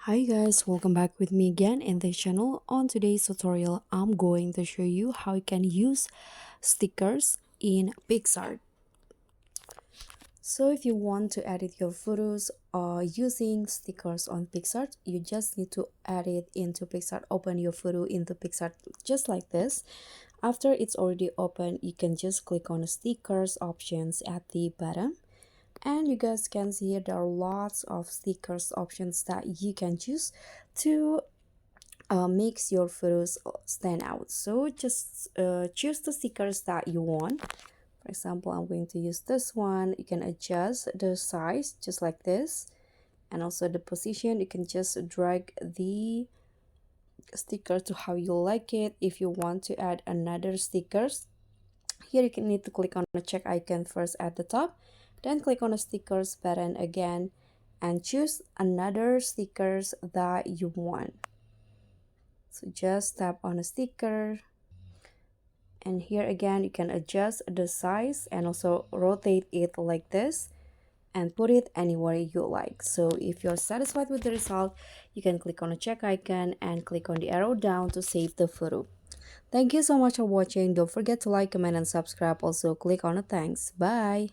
Hi guys, welcome back with me again in this channel. On today's tutorial, I'm going to show you how you can use stickers in PicsArt. So if you want to edit your photos using stickers on PicsArt, you just need to add it into PicsArt. Open your photo into PicsArt just like this. After it's already open, you can just click on the stickers options at the bottom, and you guys can see here there are lots of stickers options that you can choose to makes your photos stand out. So just choose the stickers that you want. For example, I'm going to use this one. You can adjust the size just like this, and also the position. You can just drag the sticker to how you like it. If you want to add another stickers, here you can need to click on the check icon first at the top, then click on the stickers button again and choose another stickers that you want. So just tap on a sticker, and here again you can adjust the size and also rotate it like this and put it anywhere you like. So if you're satisfied with the result, you can click on the check icon and click on the arrow down to save the photo. Thank you so much for watching. Don't forget to like, comment, and subscribe. Also click on the thanks. Bye.